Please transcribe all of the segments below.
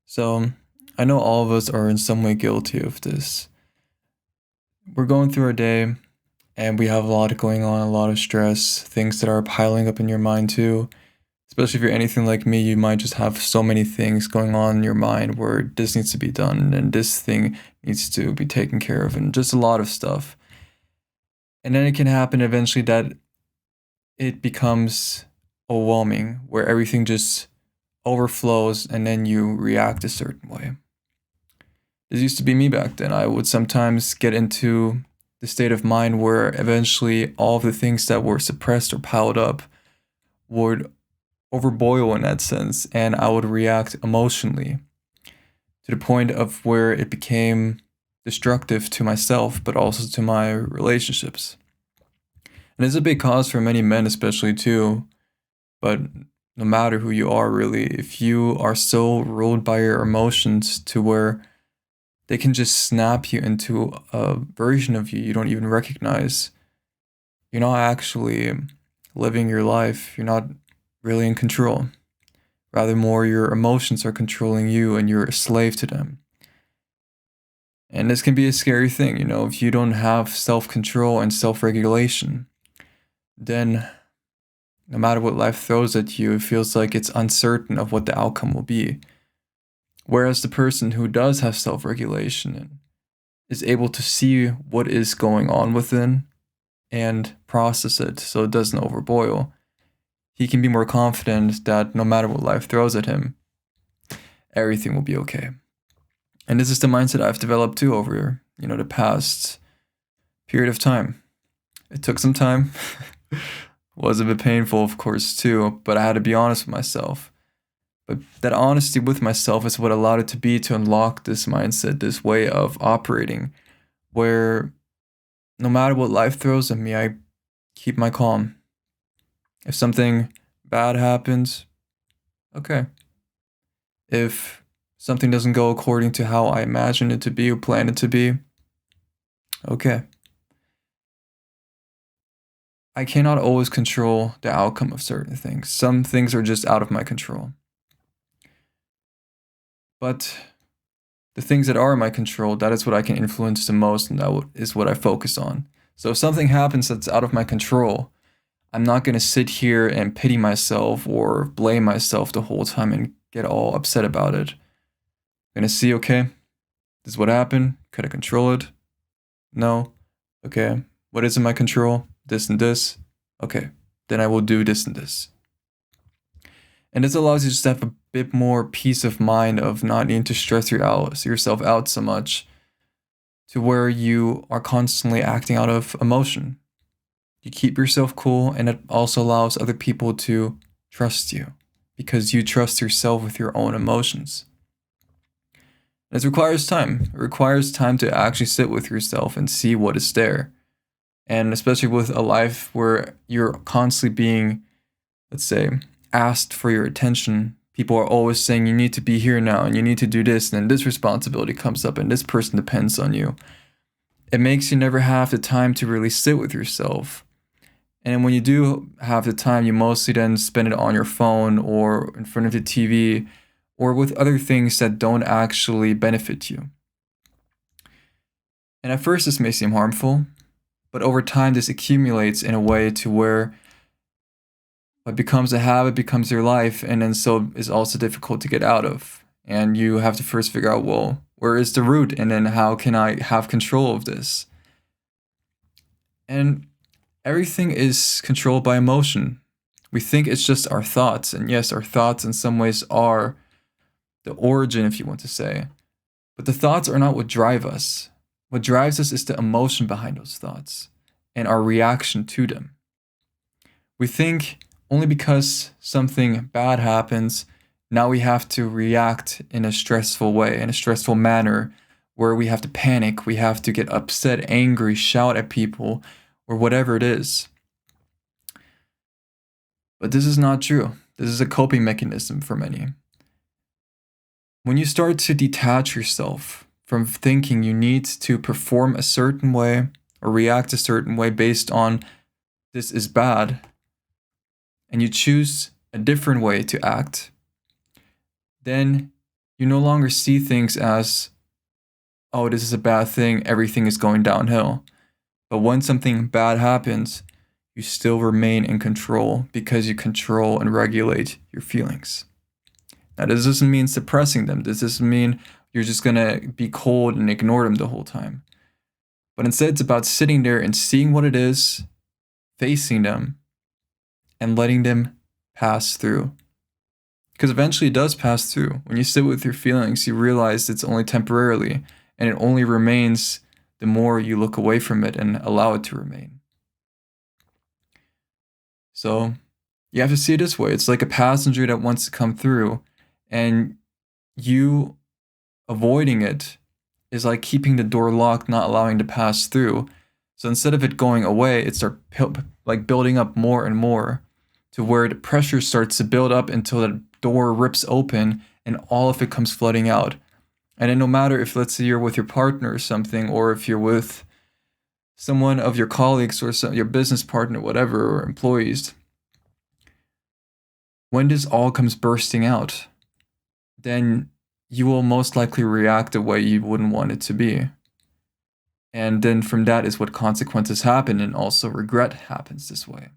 So, I know all of us are in some way guilty of this. We're going through our day and we have a lot going on, a lot of stress, things that are piling up in your mind too. Especially if you're anything like me, you might just have so many things going on in your mind where this needs to be done and this thing needs to be taken care of and just a lot of stuff. And then it can happen eventually that it becomes overwhelming where everything just overflows and then you react a certain way. This used to be me back then. I would sometimes get into the state of mind where eventually all of the things that were suppressed or piled up would overboil in that sense, and I would react emotionally to the point of where it became destructive to myself, but also to my relationships. And it's a big cause for many men, especially too. But no matter who you are, really, if you are so ruled by your emotions to where they can just snap you into a version of you you don't even recognize. You're not actually living your life. You're not really in control. Rather, more your emotions are controlling you and you're a slave to them. And this can be a scary thing, if you don't have self control and self regulation, then no matter what life throws at you, it feels like it's uncertain of what the outcome will be. Whereas the person who does have self regulation and is able to see what is going on within and process it so it doesn't overboil, he can be more confident that no matter what life throws at him, everything will be okay. And this is the mindset I've developed too over, the past period of time. It took some time. Was a bit painful, of course, too, but I had to be honest with myself. But that honesty with myself is what allowed it to unlock this mindset, this way of operating, where no matter what life throws at me, I keep my calm. If something bad happens, okay. If something doesn't go according to how I imagined it to be or planned it to be, okay. I cannot always control the outcome of certain things. Some things are just out of my control. But the things that are in my control, that is what I can influence the most, and that is what I focus on. So if something happens that's out of my control, I'm not going to sit here and pity myself or blame myself the whole time and get all upset about it. I'm going to see, okay, this is what happened. Could I control it? No. Okay. What is in my control? This and this. Okay. Then I will do this and this. And this allows you just to have a bit more peace of mind of not needing to stress yourself out so much to where you are constantly acting out of emotion. You keep yourself cool, and it also allows other people to trust you because you trust yourself with your own emotions. It requires time. It requires time to actually sit with yourself and see what is there. And especially with a life where you're constantly being, let's say, asked for your attention. People are always saying you need to be here now and you need to do this, and then this responsibility comes up and this person depends on you. It makes you never have the time to really sit with yourself. And when you do have the time, you mostly then spend it on your phone or in front of the TV or with other things that don't actually benefit you. And at first, this may seem harmful, but over time, this accumulates in a way to where what becomes a habit becomes your life, and then so is also difficult to get out of. And you have to first figure out, well, where is the root, and then how can I have control of this? And everything is controlled by emotion. We think it's just our thoughts, and yes, our thoughts in some ways are the origin, if you want to say. But the thoughts are not what drive us. What drives us is the emotion behind those thoughts and our reaction to them. We think only because something bad happens, now we have to react in a stressful way, in a stressful manner, where we have to panic, we have to get upset, angry, shout at people, or whatever it is. But this is not true. This is a coping mechanism for many. When you start to detach yourself from thinking you need to perform a certain way or react a certain way based on this is bad, and you choose a different way to act, then You no longer see things as, oh, this is a bad thing, everything is going downhill. But when something bad happens, you still remain in control because you control and regulate your feelings. Now, this doesn't mean suppressing them. This doesn't mean you're just gonna be cold and ignore them the whole time. But instead, it's about sitting there and seeing what it is, facing them, and letting them pass through. Because eventually it does pass through. When you sit with your feelings, you realize it's only temporarily, and it only remains the more you look away from it and allow it to remain. So you have to see it this way. It's like a passenger that wants to come through, and you avoiding it is like keeping the door locked, not allowing to pass through. So instead of it going away, it starts like building up more and more to where the pressure starts to build up until the door rips open and all of it comes flooding out. And then no matter if, let's say, you're with your partner or something, or if you're with someone of your colleagues or your business partner, whatever, or employees, when this all comes bursting out, then you will most likely react the way you wouldn't want it to be. And then from that is what consequences happen, and also regret happens this way.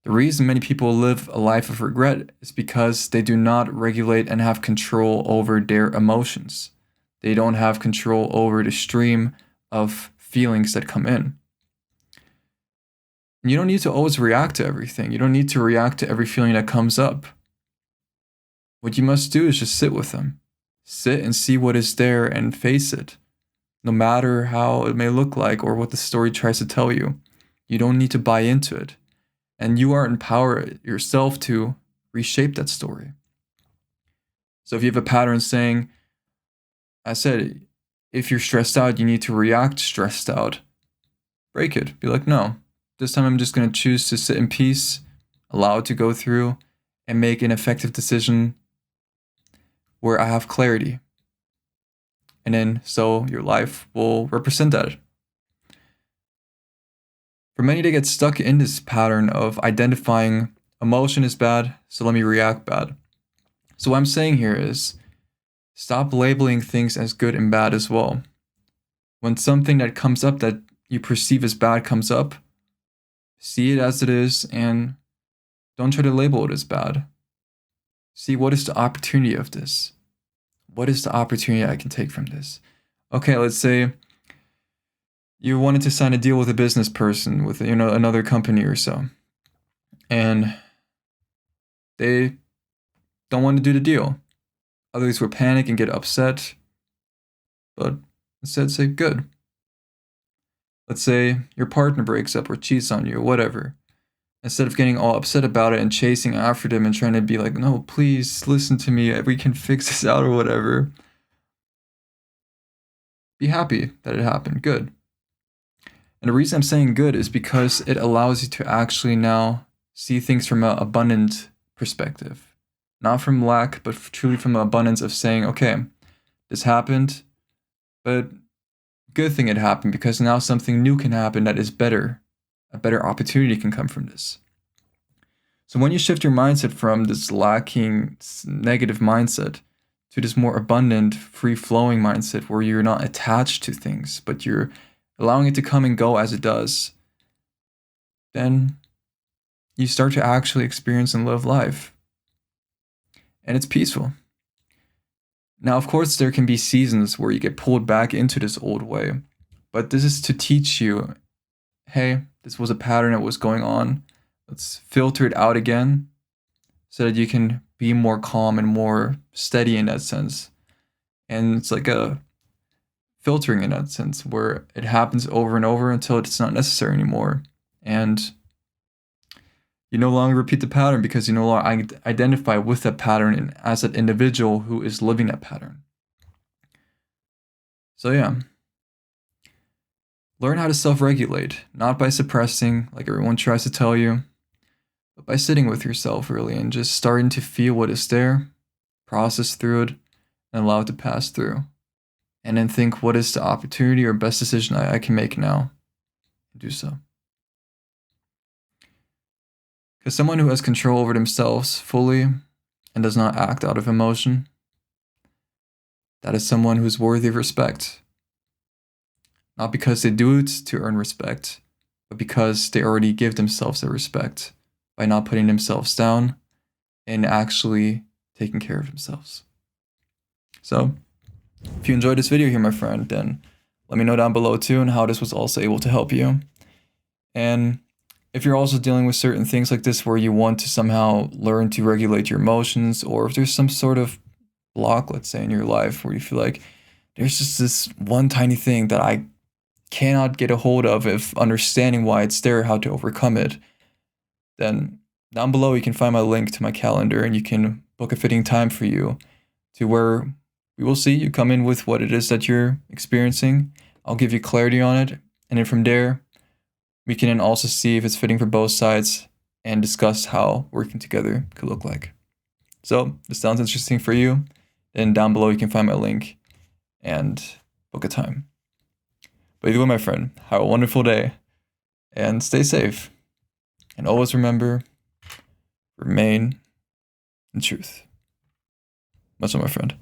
The reason many people live a life of regret is because they do not regulate and have control over their emotions. They don't have control over the stream of feelings that come in. And you don't need to always react to everything. You don't need to react to every feeling that comes up. What you must do is just sit with them. Sit and see what is there and face it. No matter how it may look like or what the story tries to tell you. You don't need to buy into it. And you are empowered yourself to reshape that story. So if you have a pattern saying, I said, if you're stressed out, you need to react stressed out. Break it. Be like, no, this time I'm just going to choose to sit in peace, allow it to go through, and make an effective decision where I have clarity. And then so your life will represent that. For many, they get stuck in this pattern of identifying emotion is bad, so let me react bad. So what I'm saying here is stop labeling things as good and bad as well. When something that comes up that you perceive as bad comes up, see it as it is and don't try to label it as bad. See, what is the opportunity of this? What is the opportunity I can take from this? Okay, let's say you wanted to sign a deal with a business person, with another company or so, and they don't want to do the deal. Others will panic and get upset, but instead say, good. Let's say your partner breaks up or cheats on you or whatever. Instead of getting all upset about it and chasing after them and trying to be like, no, please listen to me, we can fix this out or whatever. Be happy that it happened, good. And the reason I'm saying good is because it allows you to actually now see things from an abundant perspective. Not from lack, but truly from an abundance of saying, okay, this happened, but good thing it happened because now something new can happen that is better. A better opportunity can come from this. So when you shift your mindset from this lacking, negative mindset to this more abundant, free-flowing mindset where you're not attached to things, but you're allowing it to come and go as it does, then you start to actually experience and live life. And it's peaceful. Now, of course, there can be seasons where you get pulled back into this old way, but this is to teach you, hey, this was a pattern that was going on. Let's filter it out again so that you can be more calm and more steady in that sense. And it's like a filtering in that sense where it happens over and over until it's not necessary anymore. And you no longer repeat the pattern because you no longer identify with that pattern as an individual who is living that pattern. So yeah, learn how to self-regulate, not by suppressing like everyone tries to tell you, but by sitting with yourself really and just starting to feel what is there, process through it, and allow it to pass through. And then think, what is the opportunity or best decision I can make now? Do so. Because someone who has control over themselves fully and does not act out of emotion that is someone who's worthy of respect. Not because they do it to earn respect, but because they already give themselves the respect by not putting themselves down and actually taking care of themselves. So, if you enjoyed this video here, my friend, then let me know down below too and how this was also able to help you. And if you're also dealing with certain things like this where you want to somehow learn to regulate your emotions, or if there's some sort of block, let's say, in your life where you feel like there's just this one tiny thing that I cannot get a hold of understanding why it's there, how to overcome it, then down below you can find my link to my calendar and you can book a fitting time for you to where we will see you come in with what it is that you're experiencing. I'll give you clarity on it, and then from there we can then also see if it's fitting for both sides and discuss how working together could look like. So if this sounds interesting for you, then down below you can find my link and book a time. But either way, my friend, have a wonderful day and stay safe. And always remember, remain in truth. Much love, my friend.